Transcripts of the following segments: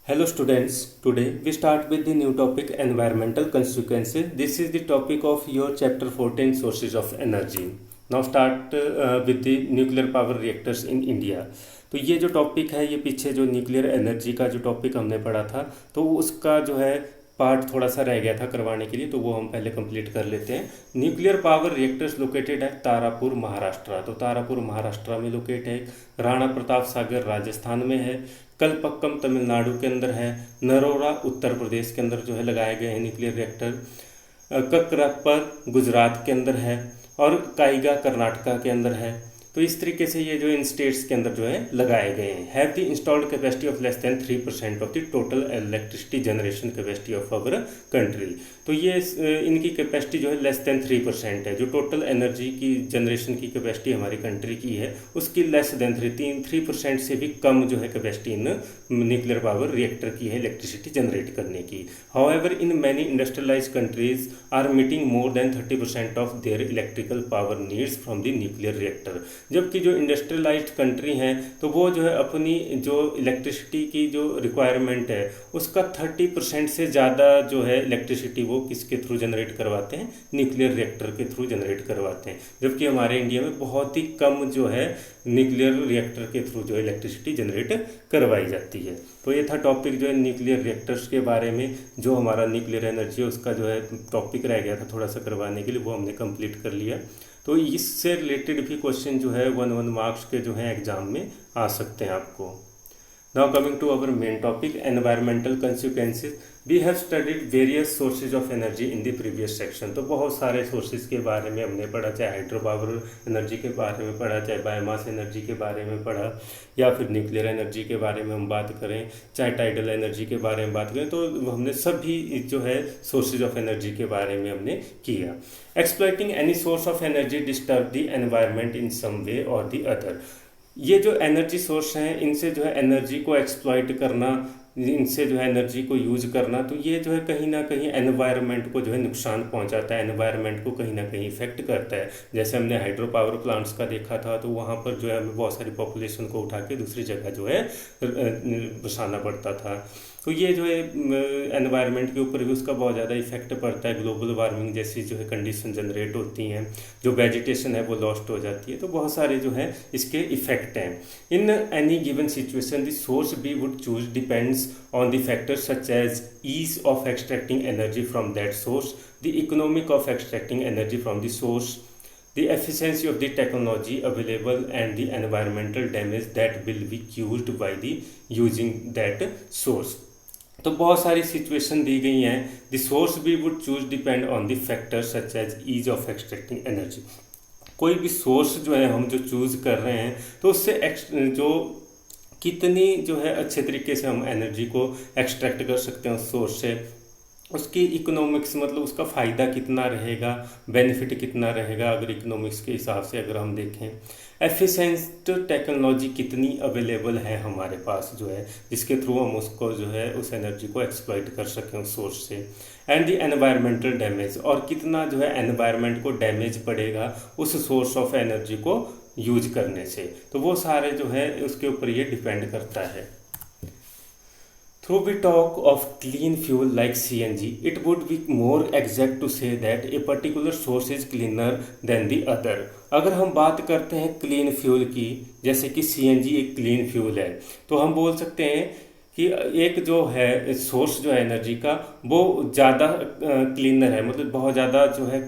Hello students, today we start with the new topic environmental consequences. This is the topic of your chapter 14 sources of energy. Now start with the nuclear power reactors in India. तो ये जो topic है ये पीछे जो nuclear energy का जो topic हमने पढ़ा था तो उसका जो है पार्ट थोड़ा सा रह गया था करवाने के लिए, तो वो हम पहले कंप्लीट कर लेते हैं। न्यूक्लियर पावर रिएक्टर्स लोकेटेड है तारापुर महाराष्ट्र। तो तारापुर महाराष्ट्र में लोकेट है। राणा प्रताप सागर राजस्थान में है। कलपक्कम तमिलनाडु के अंदर है। नरोरा उत्तर प्रदेश के अंदर जो है लगाए गए हैं न्यूक्लियर रिएक्टर। ककरापर गुजरात के अंदर है और काइगा कर्नाटका के अंदर है। तो इस तरीके से ये जो इन स्टेट्स के अंदर जो है लगाए गए हैं। Have the installed capacity of less than 3% of the total electricity generation capacity of our country. तो ये इनकी कैपेसिटी जो है लेस देन 3% है। जो टोटल एनर्जी की जनरेशन की कैपेसिटी हमारी कंट्री की है उसकी लेस देन 3% से भी कम जो है capacity in nuclear power reactor की है इलेक्ट्रिसिटी जनरेट करने की। However in many industrialise countries are meeting more than 30% of their electrical power needs from the nuclear reactor. जबकि जो इंडस्ट्रियलाइज्ड कंट्री हैं तो वो जो है अपनी जो इलेक्ट्रिसिटी की जो रिक्वायरमेंट है उसका 30% से ज़्यादा जो है इलेक्ट्रिसिटी वो किसके थ्रू जनरेट करवाते हैं, न्यूक्लियर रिएक्टर के थ्रू जनरेट करवाते हैं। जबकि हमारे इंडिया में बहुत ही कम जो है न्यूक्लियर रिएक्टर के थ्रू जो इलेक्ट्रिसिटी जनरेट करवाई जाती है। तो ये था टॉपिक जो है न्यूक्लियर रिएक्टर्स के बारे में। जो हमारा न्यूक्लियर एनर्जी है उसका जो है टॉपिक रह गया था थोड़ा सा करवाने के लिए, वो हमने कंप्लीट कर लिया। तो इससे रिलेटेड भी क्वेश्चन जो है 1 मार्क्स के जो है एग्जाम में आ सकते हैं आपको। Now coming to our main topic environmental consequences. We have studied various sources of energy in the previous section. तो बहुत सारे सोर्सेज के बारे में हमने पढ़ा, चाहे हाइड्रो पावर एनर्जी के बारे में पढ़ा, चाहे बायोमास एनर्जी के बारे में पढ़ा, या फिर न्यूक्लियर एनर्जी के बारे में हम बात करें, चाहे टाइडल एनर्जी के बारे में बात करें। तो हमने सभी जो है सोर्सेज ऑफ एनर्जी के बारे में हमने किया। Exploiting any source of energy disturb the environment in some way और द अदर। ये जो एनर्जी सोर्स हैं इनसे जो है एनर्जी को एक्सप्लॉइट करना, इनसे जो है एनर्जी को यूज करना, तो ये जो है कहीं ना कहीं एनवायरनमेंट को जो है नुकसान पहुंचाता है, एनवायरनमेंट को कहीं ना कहीं इफेक्ट करता है। जैसे हमने हाइड्रो पावर प्लांट्स का देखा था तो वहाँ पर जो है हमें बहुत सारी पॉपुलेशन को उठा के दूसरी जगह जो है बसाना पड़ता था। तो ये जो है एनवायरनमेंट के ऊपर भी उसका बहुत ज़्यादा इफेक्ट पड़ता है। ग्लोबल वार्मिंग जैसी जो है कंडीशन जनरेट होती हैं, जो वेजिटेशन है वो लॉस्ट हो जाती है। तो बहुत सारे जो है इसके इफेक्ट हैं। In any given situation the source we would choose depends on the factors such as ease of extracting energy from that source, the economic of extracting energy from the source, the efficiency of the technology available, and the environmental damage that will be caused by the using that source। तो बहुत सारी situation दी गई हैं। The source we would choose depend on the factors such as ease of extracting energy. कोई भी source जो है हम जो चूज कर रहे हैं तो उससे जो कितनी जो है अच्छे तरीके से हम एनर्जी को एक्सट्रैक्ट कर सकते हैं उस सोर्स से, उसकी इकोनॉमिक्स मतलब उसका फ़ायदा कितना रहेगा, बेनिफिट कितना रहेगा अगर इकोनॉमिक्स के हिसाब से अगर हम देखें। एफिशिएंट टेक्नोलॉजी कितनी अवेलेबल है हमारे पास जो है जिसके थ्रू हम उसको जो है उस एनर्जी को एक्सप्लॉइट कर सकें उस सोर्स से। एंड द एनवायरमेंटल डैमेज, और कितना जो है एनवायरनमेंट को डैमेज पड़ेगा उस सोर्स ऑफ एनर्जी को यूज करने से। तो वो सारे जो है उसके ऊपर ये डिपेंड करता है। Though we talk of clean fuel like CNG, it would be more exact to say that a particular source is cleaner than the other। अगर हम बात करते हैं क्लीन फ्यूल की, जैसे कि CNG एक क्लीन फ्यूल है, तो हम बोल सकते हैं कि एक जो है सोर्स जो है एनर्जी का वो ज़्यादा क्लीनर है, मतलब बहुत ज़्यादा जो है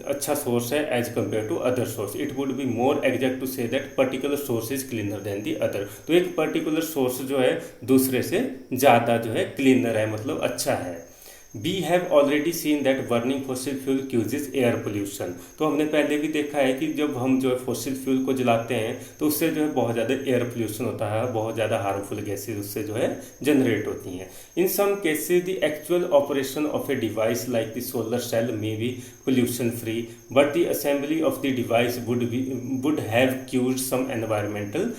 अच्छा सोर्स है as compare to other source. It would be more exact to say that particular source is cleaner than the other. तो एक पर्टिकुलर सोर्स जो है दूसरे से ज़्यादा जो है क्लीनर है, मतलब अच्छा है। We have already seen that burning fossil fuel causes air pollution. तो हमने पहले भी देखा है कि जब हम जो है फॉसिल फ्यूल को जलाते हैं तो उससे जो है बहुत ज़्यादा एयर पोल्यूशन होता है, बहुत ज़्यादा हार्मफुल गैसेज उससे जो है जनरेट होती हैं। In some cases the actual operation of a device like the solar cell may be pollution free, but the assembly of the device would have caused some environmental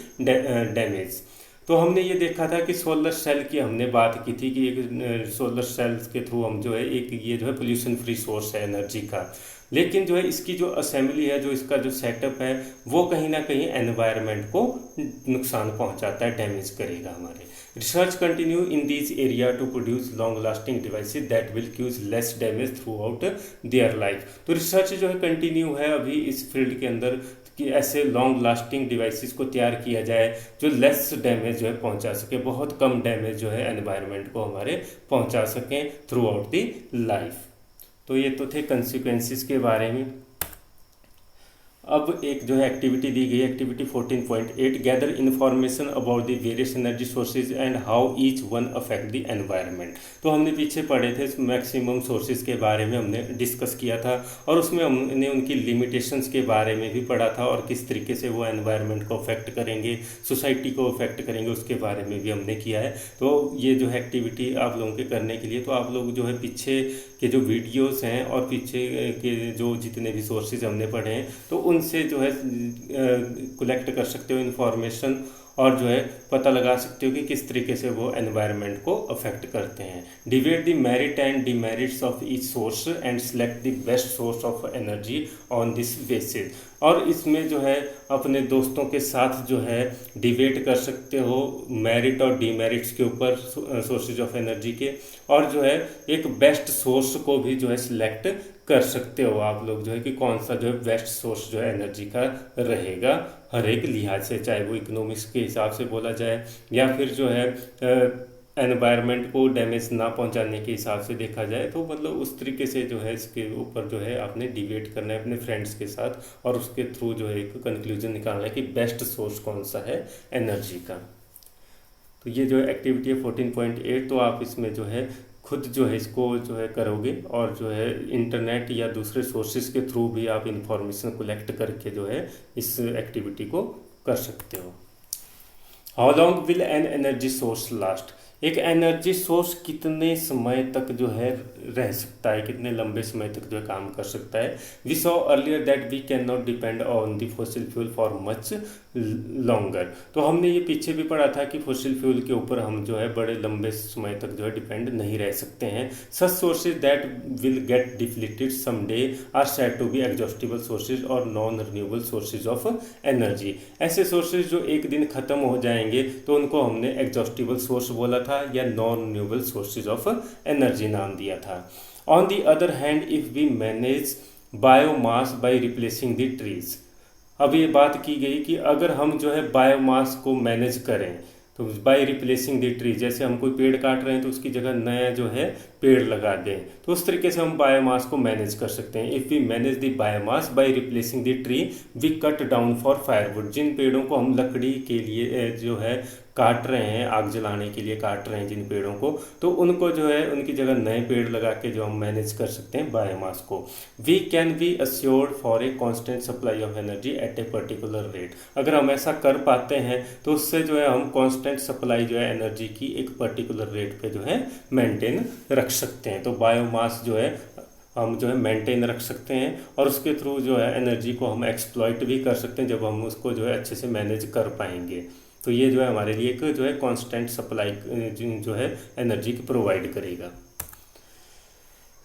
damage. तो हमने ये देखा था कि सोलर सेल की हमने बात की थी कि एक सोलर सेल्स के थ्रू हम जो है एक ये जो है पोल्यूशन फ्री सोर्स है एनर्जी का, लेकिन जो है इसकी जो असेंबली है, जो इसका जो सेटअप है वो कहीं ना कहीं एनवायरनमेंट को नुकसान पहुंचाता है, डैमेज करेगा हमारे। Research continue in these area to produce long lasting devices that will cause less damage throughout their life। तो रिसर्च जो है कंटिन्यू है अभी इस फील्ड के अंदर कि ऐसे लॉन्ग लास्टिंग डिवाइसेस को तैयार किया जाए जो लेस डैमेज जो है पहुंचा सके, बहुत कम डैमेज जो है एनवायरनमेंट को हमारे पहुंचा सकें थ्रू आउट दी लाइफ। तो ये तो थे कंसिक्वेंसेस के बारे में। अब एक जो है एक्टिविटी दी गई, activity 14.8 gather information about the various energy sources and how each one affect the environment. तो हमने पीछे पढ़े थे मैक्सिमम सोर्सेज के बारे में हमने डिस्कस किया था और उसमें हमने उनकी लिमिटेशंस के बारे में भी पढ़ा था और किस तरीके से वो एनवायरनमेंट को अफेक्ट करेंगे, सोसाइटी को अफेक्ट करेंगे, उसके बारे में भी हमने किया है। तो ये जो है एक्टिविटी आप लोगों के करने के लिए, तो आप लोग जो है पीछे के जो वीडियोस हैं और पीछे के जो जितने भी सोर्सेज हमने पढ़े हैं तो उनसे जो है कलेक्ट कर सकते हो इन्फॉर्मेशन और जो है पता लगा सकते हो कि किस तरीके से वो एनवायरनमेंट को अफेक्ट करते हैं। डिवेट the merit and demerits of each source and select the best source of energy on this basis. और इसमें जो है अपने दोस्तों के साथ जो है डिबेट कर सकते हो मेरिट और डीमेरिट्स के ऊपर सोर्सेज ऑफ एनर्जी के, और जो है एक बेस्ट सोर्स को भी जो है सिलेक्ट कर सकते हो आप लोग जो है कि कौन सा जो है बेस्ट सोर्स जो है एनर्जी का रहेगा हर एक लिहाज से, चाहे वो इकोनॉमिक्स के हिसाब से बोला जाए या फिर जो है एनवायरनमेंट को डैमेज ना पहुंचाने के हिसाब से देखा जाए। तो मतलब उस तरीके से जो है इसके ऊपर जो है आपने डिबेट करना है अपने फ्रेंड्स के साथ और उसके थ्रू जो है एक कंक्लूजन निकालना है कि बेस्ट सोर्स कौन सा है एनर्जी का। तो ये जो है एक्टिविटी है 14.8, तो आप इसमें जो है खुद जो है इसको जो है करोगे और जो है इंटरनेट या दूसरे सोर्सेज के थ्रू भी आप इंफॉर्मेशन कलेक्ट करके जो है इस एक्टिविटी को कर सकते हो। How long will an energy source last. एक एनर्जी सोर्स कितने समय तक जो है रह सकता है, कितने लंबे समय तक जो है काम कर सकता है। We saw earlier that we can not depend on the fossil fuel for much longer. तो हमने ये पीछे भी पढ़ा था कि फॉसिल फ्यूल के ऊपर हम जो है बड़े लंबे समय तक जो है डिपेंड नहीं रह सकते हैं। Such sources that will get depleted someday are said to be exhaustible sources और non renewable sources of energy. ऐसे सोर्सेज जो एक दिन खत्म हो जाएंगे तो उनको हमने एग्जॉस्टिबल सोर्स बोला था या non renewable sources of energy नाम दिया था। On the other hand if we manage biomass by replacing the trees. अब ये बात की गई कि अगर हम जो है बायोमास को मैनेज करें तो बाय रिप्लेसिंग द ट्री, जैसे हम कोई पेड़ काट रहे हैं तो उसकी जगह नया जो है पेड़ लगा दें, तो उस तरीके से हम बायोमास को मैनेज कर सकते हैं। If we manage the biomass by replacing the tree we cut down for firewood. जिन पेड़ों को हम लकड़ी के लिए जो है काट रहे हैं, आग जलाने के लिए काट रहे हैं जिन पेड़ों को, तो उनको जो है उनकी जगह नए पेड़ लगा के जो हम मैनेज कर सकते हैं बायोमास को। We can be assured for a constant supply of energy at a particular rate. अगर हम ऐसा कर पाते हैं तो उससे जो है हम कांस्टेंट सप्लाई जो है एनर्जी की एक पर्टिकुलर रेट पे जो है मेंटेन रख सकते हैं। तो बायोमास जो है हम जो है मेंटेन रख सकते हैं और उसके थ्रू जो है एनर्जी को हम एक्सप्लॉइट भी कर सकते हैं जब हम उसको जो है अच्छे से मैनेज कर पाएंगे। तो ये जो है हमारे लिए एक जो है कांस्टेंट सप्लाई जो है एनर्जी की प्रोवाइड करेगा।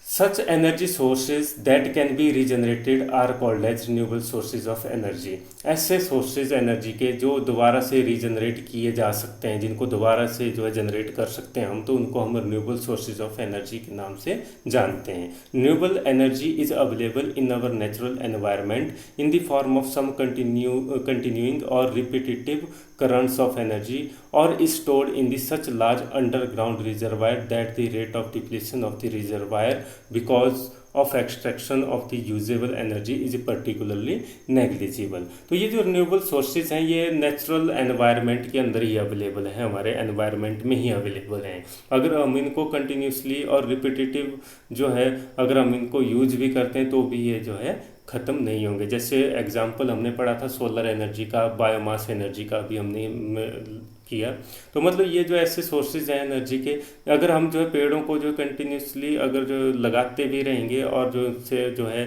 Such energy sources that can be regenerated are called as renewable sources of energy। ऐसे सोर्सेज एनर्जी के जो दोबारा से रीजनरेट किए जा सकते हैं, जिनको दोबारा से जो है जनरेट कर सकते हैं हम, तो उनको हम रिन्यूएबल सोर्सेज ऑफ एनर्जी के नाम से जानते हैं। Renewable energy is available in our natural environment in the form of some continuing और repetitive currents of energy or is stored in the such large underground reservoir that the rate of depletion of the reservoir because of extraction of the usable energy is particularly negligible। तो ये जो renewable sources हैं ये natural environment के अंदर ही available है, हमारे environment में ही अवेलेबल हैं। अगर हम इनको कंटिन्यूसली और रिपीटेटिव जो है अगर हम इनको यूज भी करते हैं तो भी ये जो है ख़त्म नहीं होंगे। जैसे एग्जांपल हमने पढ़ा था सोलर एनर्जी का, बायोमास एनर्जी का भी हमने किया। तो मतलब ये जो ऐसे सोर्सेज हैं एनर्जी के, अगर हम जो है पेड़ों को जो कंटिन्यूसली अगर जो लगाते भी रहेंगे और जो से जो है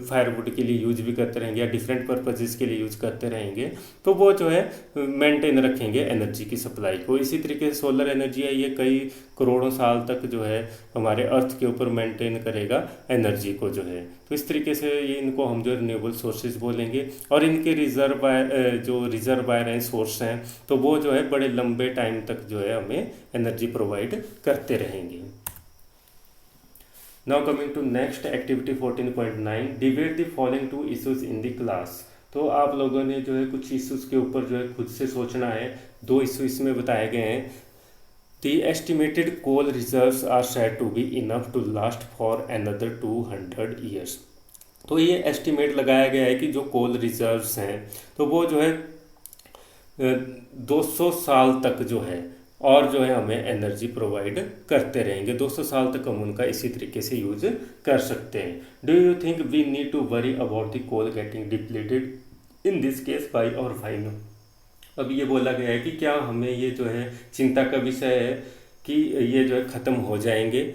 फायरवुड के लिए यूज भी करते रहेंगे या डिफरेंट पर्पजेज़ के लिए यूज करते रहेंगे तो वो जो है मेंटेन रखेंगे एनर्जी की सप्लाई को। इसी तरीके से सोलर एनर्जी है, ये कई करोड़ों साल तक जो है हमारे अर्थ के ऊपर मेंटेन करेगा एनर्जी को जो है। तो इस तरीके से ये इनको हम जो रिन्यूएबल सोर्सेज बोलेंगे। और इनके रिजर्वायर जो रिजर्वायर हैं, सोर्स हैं, तो वो जो है है बड़े लंबे टाइम तक जो है हमें एनर्जी प्रोवाइड करते रहेंगे। Now coming to next activity 14.9, debate the following two issues in the class. तो आप लोगों ने जो है कुछ इश्यूज के ऊपर जो है खुद से सोचना है। 2 इश्यू इसमें बताए गए हैं। The estimated coal reserves are said to be enough to last for another 200 years. तो ये एस्टिमेट लगाया गया है कि जो कोल रिजर्व्स हैं तो वो जो है 200 साल तक जो है और जो है हमें एनर्जी प्रोवाइड करते रहेंगे। 200 साल तक हम उनका इसी तरीके से यूज कर सकते हैं। Do you think we need to worry about the coal getting depleted in this case why or why not. अब ये बोला गया है कि क्या हमें ये जो है चिंता का विषय है कि ये जो है ख़त्म हो जाएंगे,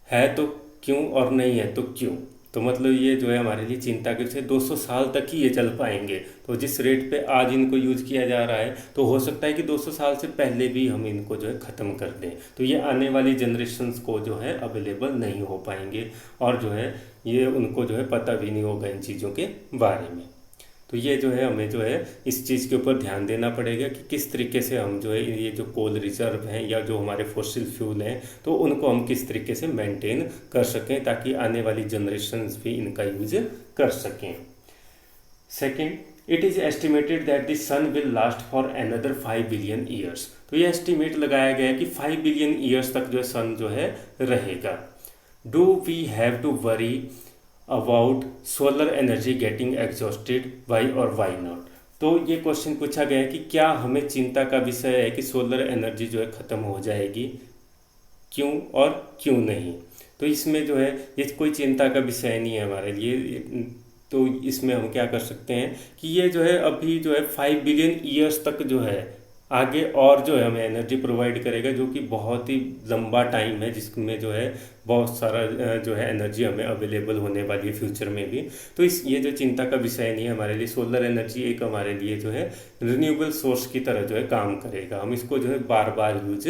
है तो क्यों और नहीं है तो क्यों। तो मतलब ये जो है हमारे लिए चिंता के विषय, 200 साल तक ही ये चल पाएंगे। तो जिस रेट पे आज इनको यूज़ किया जा रहा है तो हो सकता है कि 200 साल से पहले भी हम इनको जो है ख़त्म कर दें। तो ये आने वाली जनरेशन्स को जो है अवेलेबल नहीं हो पाएंगे और जो है ये उनको जो है पता भी नहीं होगा इन चीज़ों के बारे में। तो ये जो है हमें जो है इस चीज़ के ऊपर ध्यान देना पड़ेगा कि किस तरीके से हम जो है ये जो कोल रिजर्व हैं या जो हमारे फॉसिल फ्यूल हैं तो उनको हम किस तरीके से मेंटेन कर सकें ताकि आने वाली जनरेशन्स भी इनका यूज कर सकें। Second, it is estimated that the sun will last for another 5 billion years. तो ये एस्टिमेट लगाया गया है कि 5 बिलियन ईयर्स तक जो है सन जो है रहेगा। Do we have to worry about solar energy getting exhausted why or why not. तो ये क्वेश्चन पूछा गया है कि क्या हमें चिंता का विषय है कि सोलर एनर्जी जो है ख़त्म हो जाएगी, क्यों और क्यों नहीं। तो इसमें जो है ये कोई चिंता का विषय नहीं है हमारे लिए। तो इसमें हम क्या कर सकते हैं कि ये जो है अभी जो है 5 बिलियन ईयर्स तक जो है आगे और जो है हमें एनर्जी प्रोवाइड करेगा, जो कि बहुत ही लंबा टाइम है जिसमें जो है बहुत सारा जो है एनर्जी हमें अवेलेबल होने वाली है फ्यूचर में भी। तो ये जो चिंता का विषय नहीं है हमारे लिए। सोलर एनर्जी एक हमारे लिए जो है रिन्यूएबल सोर्स की तरह जो है काम करेगा। हम इसको जो है बार बार यूज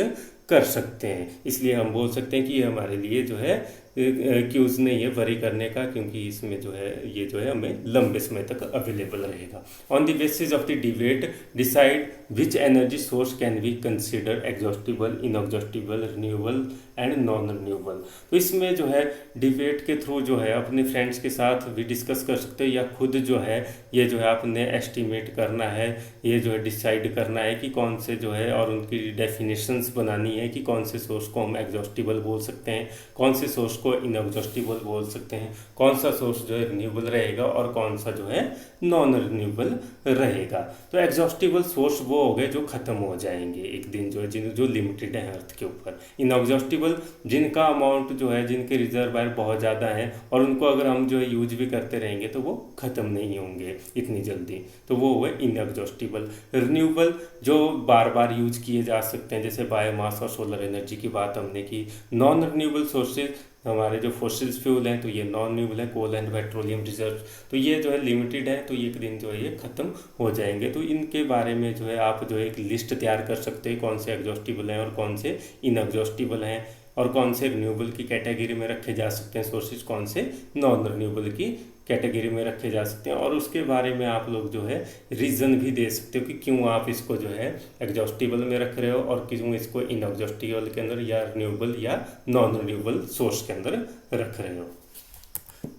कर सकते हैं, इसलिए हम बोल सकते हैं कि ये हमारे लिए जो है क्यूज़ नहीं है वरी करने का, क्योंकि इसमें जो है ये जो है हमें लंबे समय तक अवेलेबल रहेगा। On the basis of the debate decide which energy source can be consider exhaustible, inexhaustible, renewable and non renewable. तो इसमें जो है डिबेट के थ्रू जो है अपने फ्रेंड्स के साथ भी डिस्कस कर सकते हो या खुद जो है ये जो है आपने एस्टिमेट करना है, ये जो है डिसाइड करना है कि कौन से जो है और उनकी डेफिनेशंस बनानी है कि कौन से सोर्स को हम एग्जॉस्टिबल बोल सकते हैं, कौन से सोर्स को इनएग्जॉस्टिबल बोल सकते हैं, कौन सा सोर्स जो है रिन्यूएबल रहेगा और कौन सा जो है नॉन रिन्यूएबल रहेगा। तो एग्जॉस्टिबल सोर्स वो हो गए जो खत्म हो जाएंगे एक दिन, जो लिमिटेड है अर्थ के ऊपर। इनएग्जॉस्टिबल जिनका अमाउंट जो है, जिनके रिजर्वायर बहुत ज़्यादा है और उनको अगर हम जो है यूज भी करते रहेंगे तो वो ख़त्म नहीं होंगे इतनी जल्दी, तो वो हुए इनएग्जॉस्टिबल। रिन्यूएबल जो बार बार यूज किए जा सकते हैं, जैसे बायोमास और सोलर एनर्जी की बात हमने की। नॉन रिन्यूएबल सोर्सेज हमारे जो फॉसिल्स फ्यूल हैं तो ये नॉन रिन्यूएबल है, कोल एंड पेट्रोलियम रिजर्व, तो ये जो है लिमिटेड है, तो एक दिन जो है ये ख़त्म हो जाएंगे। तो इनके बारे में जो है आप जो है एक लिस्ट तैयार कर सकते हैं, कौन से एग्जॉस्टिबल हैं और कौन से इनएग्जॉस्टिबल हैं, और कौन से रिन्यूएबल की कैटेगरी में रखे जा सकते हैं सोर्सेज, कौन से नॉन रिन्यूएबल की कैटेगरी में रखे जा सकते हैं। और उसके बारे में आप लोग जो है रीज़न भी दे सकते हो कि क्यों आप इसको जो है एग्जॉस्टिबल में रख रहे हो और क्यों इसको इनएग्जॉस्टिबल के अंदर या रिन्यूएबल या नॉन रिन्यूएबल सोर्स के अंदर रख रहे हो।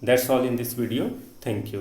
That's all in this video. Thank you.